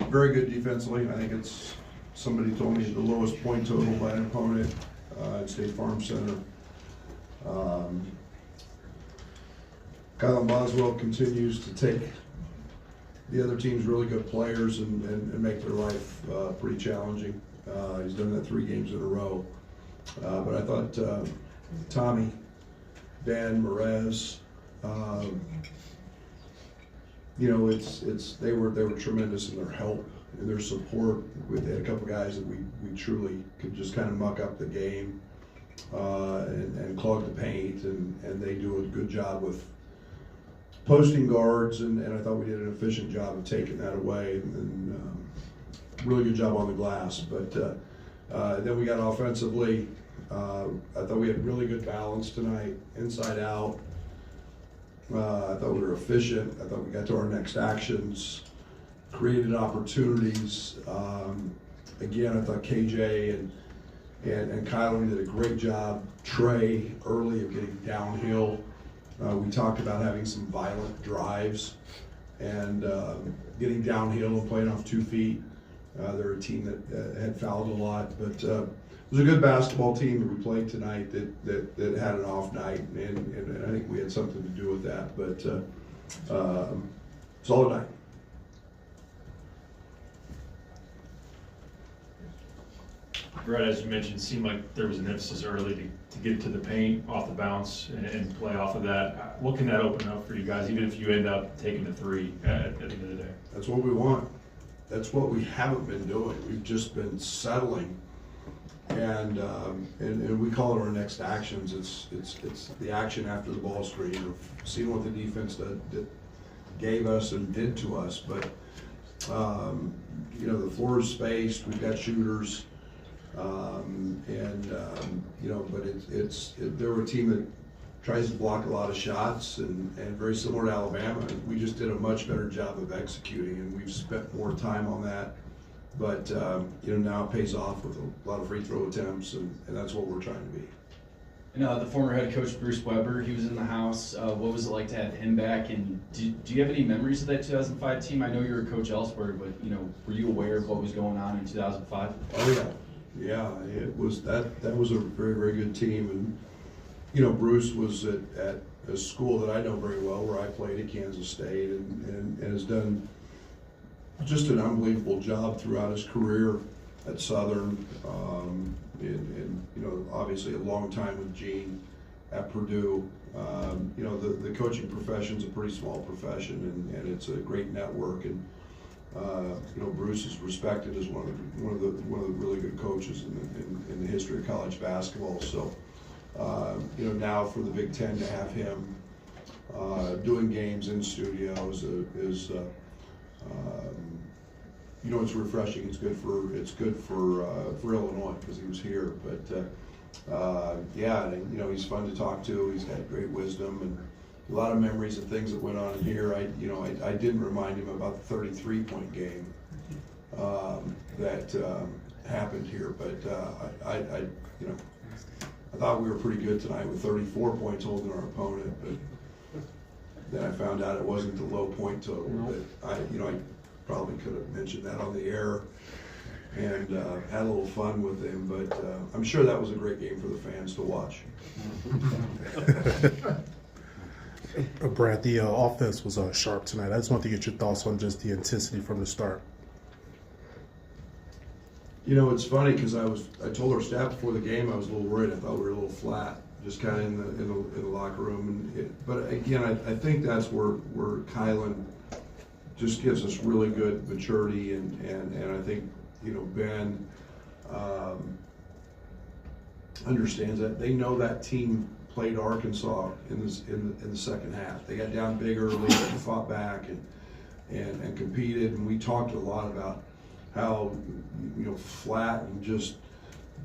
very good defensively. I think it's, somebody told me, the lowest point total by an opponent at State Farm Center. Kyle Boswell continues to take the other team's really good players and make their life pretty challenging. He's done that 3 games in a row. But I thought Tommy, Dan, Merez, you know, they were tremendous in their help and their support. They had a couple guys that we truly could just kind of muck up the game and clog the paint, and they do a good job with posting guards, and I thought we did an efficient job of taking that away, and really good job on the glass. But then we got offensively. I thought we had really good balance tonight, inside out. I thought we were efficient. I thought we got to our next actions, created opportunities. Again, I thought KJ and Kylan did a great job. Trey early of getting downhill. We talked about having some violent drives and getting downhill and playing off 2 feet. They're a team that had fouled a lot, but it was a good basketball team that we played tonight that had an off night, and I think we had something to do with that. But solid night. Brett, as you mentioned, it seemed like there was an emphasis early to get to the paint off the bounce and play off of that. What can that open up for you guys, even if you end up taking the 3 at the end of the day? That's what we want. That's what we haven't been doing. We've just been settling, and we call it our next actions. It's the action after the ball screen, of seeing what the defense that gave us and did to us. But you know, the floor is spaced. We've got shooters. You know, but they're a team that tries to block a lot of shots, and very similar to Alabama. We just did a much better job of executing, and we've spent more time on that. But you know, now it pays off with a lot of free throw attempts, and that's what we're trying to be. And the former head coach Bruce Weber, he was in the house. What was it like to have him back? And do you have any memories of that 2005 team? I know you were a coach elsewhere, but you know, were you aware of what was going on in 2005? Oh yeah. Yeah, it was that was a very, very good team. And you know, Bruce was at a school that I know very well, where I played at Kansas State, and has done just an unbelievable job throughout his career at Southern, and you know, obviously a long time with Gene at Purdue. You know, the coaching profession's a pretty small profession, and it's a great network. And you know, Bruce is respected as one of the really good coaches in the history of college basketball. So, you know, now for the Big Ten to have him doing games in studios is you know, it's refreshing. It's good for Illinois, because he was here. But yeah, and, you know, he's fun to talk to. He's got great wisdom and a lot of memories of things that went on in here. I didn't remind him about the 33-point game that happened here, but you know, I thought we were pretty good tonight with 34 points holding our opponent, but then I found out it wasn't the low point total. But I probably could have mentioned that on the air and had a little fun with him, but I'm sure that was a great game for the fans to watch. Brad, the offense was sharp tonight. I just want to get your thoughts on just the intensity from the start. You know, it's funny because I told our staff before the game I was a little worried. I thought we were a little flat, just kind of in the locker room. But again, I think that's where Kylan just gives us really good maturity, and I think, you know, Ben understands that. They know that team played Arkansas in the second half. They got down big early and fought back and competed, and we talked a lot about how, you know, flat and just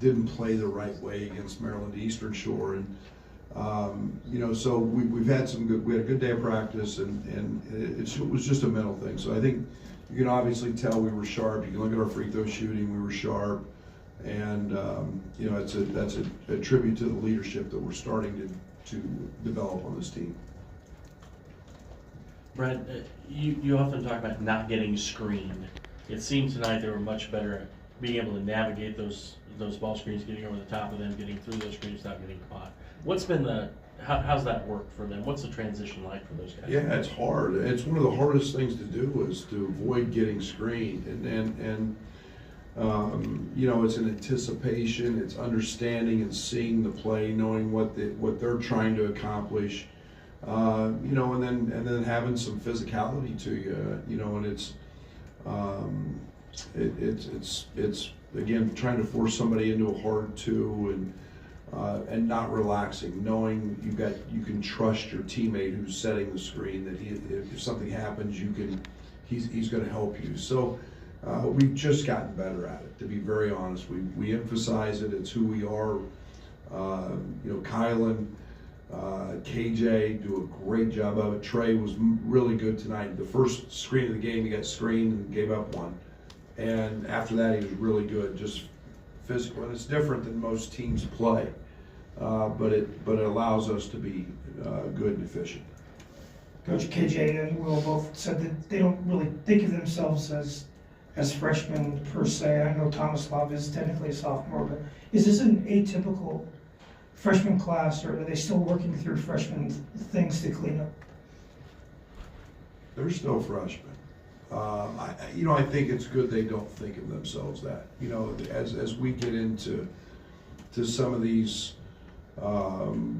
didn't play the right way against Maryland Eastern Shore. And you know, so we had a good day of practice, and it was just a mental thing. So I think you can obviously tell we were sharp. You can look at our free throw shooting, we were sharp. And you know, that's a tribute to the leadership that we're starting to develop on this team. Brett, you often talk about not getting screened. it seemed tonight they were much better at being able to navigate those ball screens, getting over the top of them, getting through those screens without getting caught. What's been how's that work for them? What's the transition like for those guys? Yeah, it's hard. It's one of the hardest things to do is to avoid getting screened, and you know, it's an anticipation, it's understanding and seeing the play, knowing what they're trying to accomplish, you know, and then having some physicality to you, you know, and it's again trying to force somebody into a hard two and not relaxing, knowing you can trust your teammate who's setting the screen, that if something happens, he's going to help you. So we've just gotten better at it, to be very honest. We emphasize it. It's who we are. You know, Kylan, KJ do a great job of it. Trey was really good tonight. The first screen of the game, he got screened and gave up one. And after that, he was really good, just physical. And it's different than most teams play, but it allows us to be good and efficient. Coach KJ and Will both said that they don't really think of themselves as freshmen per se. I know Thomas Love is technically a sophomore, but is this an atypical freshman class, or are they still working through freshman things to clean up? They're still freshmen. You know, I think it's good they don't think of themselves that. You know, as we get into some of these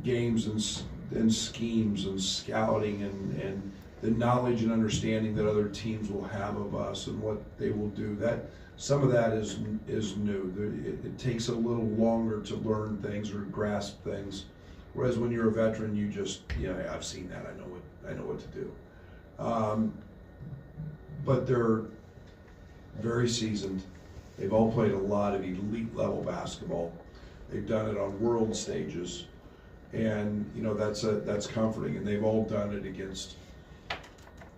games and schemes and scouting and the knowledge and understanding that other teams will have of us and what they will do, that some of that is new. It takes a little longer to learn things or grasp things, whereas when you're a veteran, you just, you know, I've seen that. I know what to do. But they're very seasoned. They've all played a lot of elite level basketball. They've done it on world stages, and you know that's comforting. And they've all done it against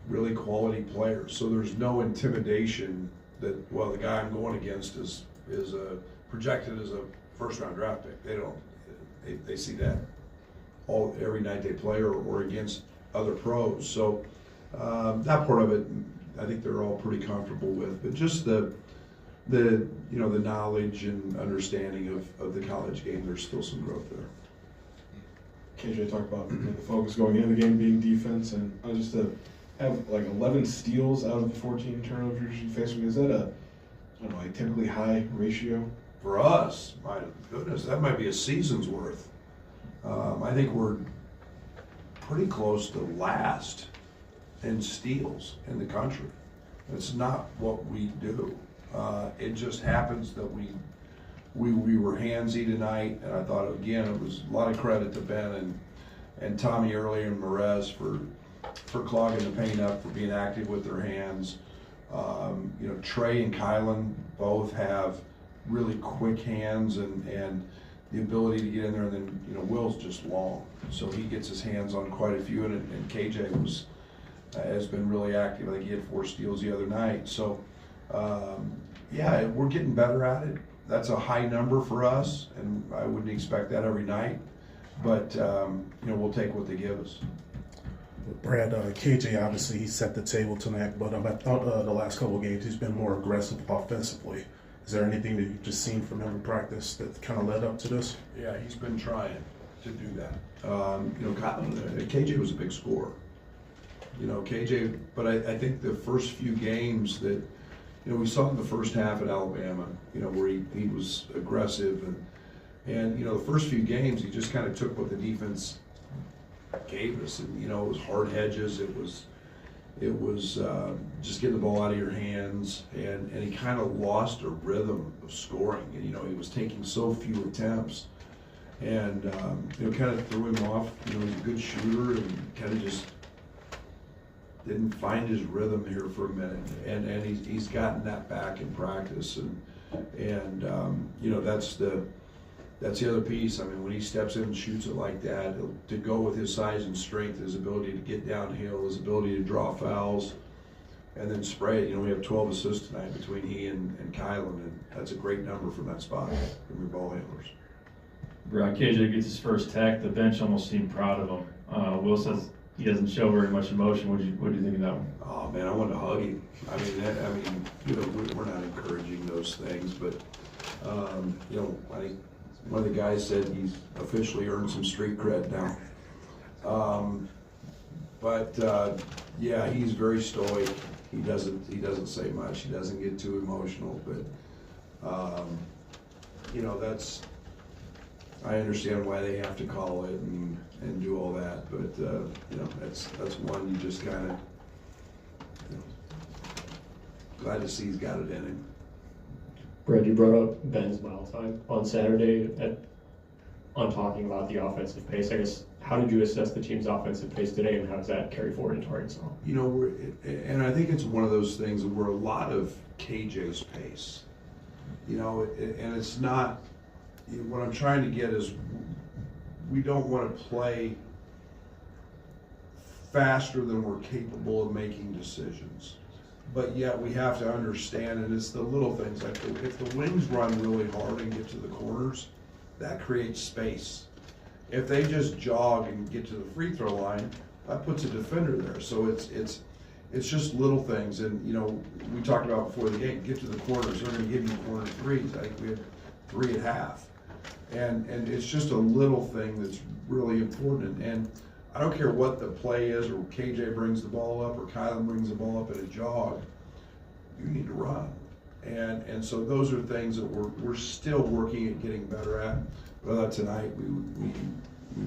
really quality players. So there's no intimidation that, well, the guy I'm going against is projected as a first round draft pick. They see that every night they play or against other pros. So that part of it, I think they're all pretty comfortable with, but just the you know, the knowledge and understanding of the college game, there's still some growth there. KJ talked about the focus going into the game being defense, and just to have like 11 steals out of the 14 turnovers you face, is that a typically high ratio? For us, my goodness, that might be a season's worth. I think we're pretty close to last in steals in the country. It's not what we do. It just happens that we were handsy tonight, and I thought, again, it was a lot of credit to Ben and Tommy earlier and Merez for clogging the paint up, for being active with their hands. You know, Trey and Kylan both have really quick hands and the ability to get in there, and then, you know, Will's just long, so he gets his hands on quite a few, and KJ has been really active. I think he had 4 steals the other night. So, yeah, we're getting better at it. That's a high number for us, and I wouldn't expect that every night. But, you know, we'll take what they give us. Brad, KJ, obviously he set the table tonight, but I thought the last couple of games he's been more aggressive offensively. Is there anything that you've just seen from him in practice that kind of led up to this? Yeah, he's been trying to do that. You know, KJ was a big scorer. You know, KJ, but I think the first few games that, you know, we saw in the first half at Alabama, you know, where he was aggressive and you know, the first few games he just kind of took what the defense gave us, and you know, it was hard hedges, it was just getting the ball out of your hands, and he kind of lost a rhythm of scoring, and you know, he was taking so few attempts, and you know, kind of threw him off. You know, he's a good shooter and kind of just didn't find his rhythm here for a minute, and he's gotten that back in practice, and you know, that's the other piece. I mean, when he steps in and shoots it like that, to go with his size and strength, his ability to get downhill, his ability to draw fouls, and then spray it. You know, we have 12 assists tonight between he and Kylan, and that's a great number from that spot from your ball handlers. KJ gets his first tech. The bench almost seemed proud of him. Will says he doesn't show very much emotion. What do you think of that one? Oh man, I wanted to hug him. I mean, you know, we're not encouraging those things, but you know, I think one of the guys said he's officially earned some street cred now. Yeah, he's very stoic. He doesn't say much. He doesn't get too emotional, but you know, I understand why they have to call it and do all that, but you know, that's one you just kind of, you know, glad to see he's got it in him. Brad, you brought up Ben's mile time on Saturday on talking about the offensive pace. I guess, how did you assess the team's offensive pace today, and how does that carry forward into Arkansas? You know, and I think it's one of those things where a lot of KJ's pace, you know, and it's not, what I'm trying to get is, we don't want to play faster than we're capable of making decisions. But yet we have to understand, and it's the little things, like if the wings run really hard and get to the corners, that creates space. If they just jog and get to the free throw line, that puts a defender there. So it's just little things. And you know, we talked about before the game, get to the corners, they're gonna give you corner threes. I think we had 3 at half. And it's just a little thing that's really important. And I don't care what the play is, or KJ brings the ball up, or Kylan brings the ball up at a jog, you need to run. And so those are things that we're still working at getting better at. But tonight we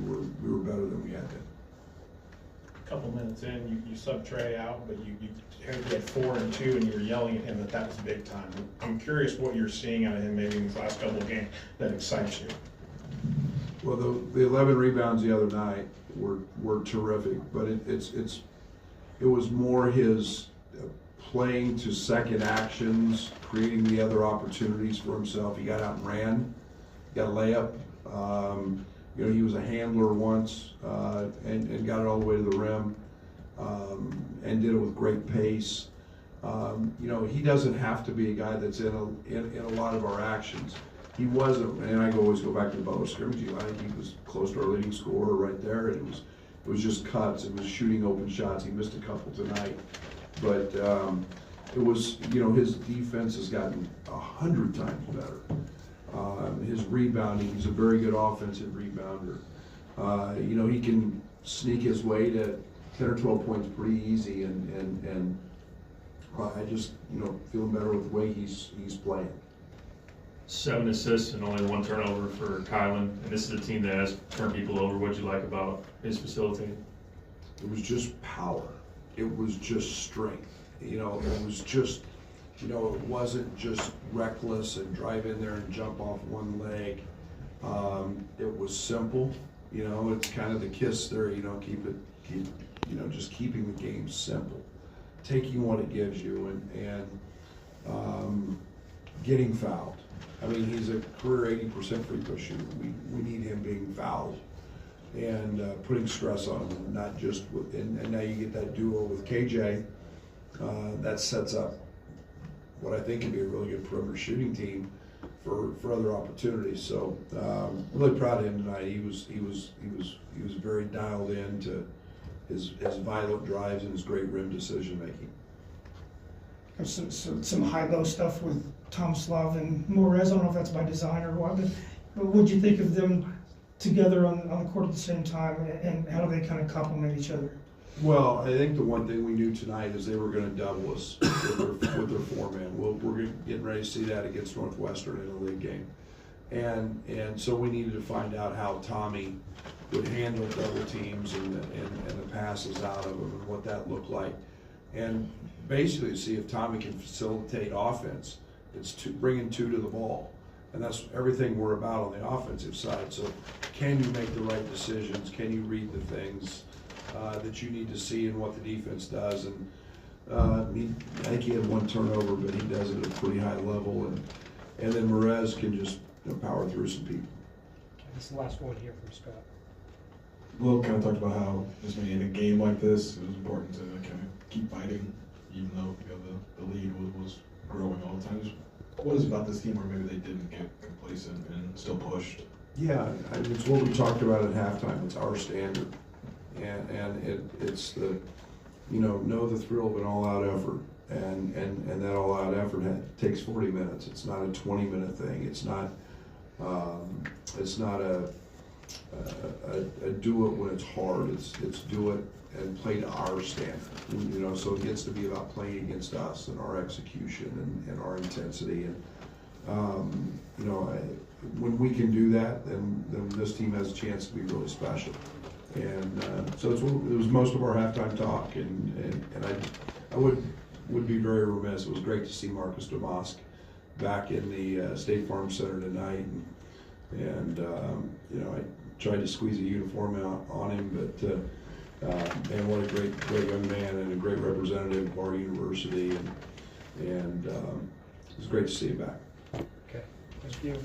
were better than we had been. Couple minutes in, you sub Trey out, but you had 4 and 2, and you were yelling at him that was big time. I'm curious what you're seeing out of him maybe in these last couple of games that excites you. Well, the 11 rebounds the other night were terrific, but it was more his playing to second actions, creating the other opportunities for himself. He got out and ran, got a layup. You know, he was a handler once and got it all the way to the rim, and did it with great pace. You know, he doesn't have to be a guy that's in a lot of our actions. He wasn't, and I always go back to the Butler scrimmage. I think he was close to our leading scorer right there, and it was just cuts. It was shooting open shots. He missed a couple tonight, but it was, you know, his defense has gotten 100 times better. His rebounding, he's a very good offensive rebounder. You know, he can sneak his way to 10 or 12 points pretty easy, and I just, you know, feeling better with the way he's playing. 7 assists and only 1 turnover for Kylan, and this is a team that has turned people over. What'd you like about his facilitating? It was just power. It was just strength. You know, it was just, you know, it wasn't just reckless and drive in there and jump off one leg. It was simple. You know, it's kind of the KISS there. You know, you know, just keeping the game simple, taking what it gives you, and getting fouled. I mean, he's a career 80% free throw shooter. We need him being fouled and putting stress on him, not just with, and now you get that duo with KJ. That sets up what I think can be a really good perimeter shooting team for other opportunities. So really proud of him tonight. He was very dialed in to his violent drives and his great rim decision making. Some high-low stuff with Tomislav and Morez. I don't know if that's by design or what, but what'd you think of them together on the court at the same time, and how do they kind of complement each other? Well, I think the one thing we knew tonight is they were going to double us with their 4-man. We're getting ready to see that against Northwestern in a league game, and so we needed to find out how Tommy would handle double teams and the passes out of them and what that looked like, and basically see if Tommy can facilitate offense. It's bringing 2 to the ball, and that's everything we're about on the offensive side. So, can you make the right decisions? Can you read the things that you need to see in what the defense does? And I think he had 1 turnover, but he does it at a pretty high level. And then Morez can just, you know, power through some people. This is the last one here from Scott. Will kind of talked about how just in a game like this, it was important to kind of keep fighting, even though, you know, the lead was growing all the time. Just what is it about this team where maybe they didn't get complacent and still pushed? Yeah, I mean, it's what we talked about at halftime. It's our standard. and it's the, know the thrill of an all-out effort. And that all-out effort takes 40 minutes. It's not a 20-minute thing. It's not a do it when it's hard. It's do it and play to our standard. So it gets to be about playing against us and our execution and our intensity. And when we can do that, then this team has a chance to be really special. And so it was most of our halftime talk. And I would be very remiss. It was great to see Marcus Domask back in the State Farm Center tonight. And I tried to squeeze a uniform out on him, but man, what a great young man and a great representative of our university. And it was great to see him back. Okay, thank you.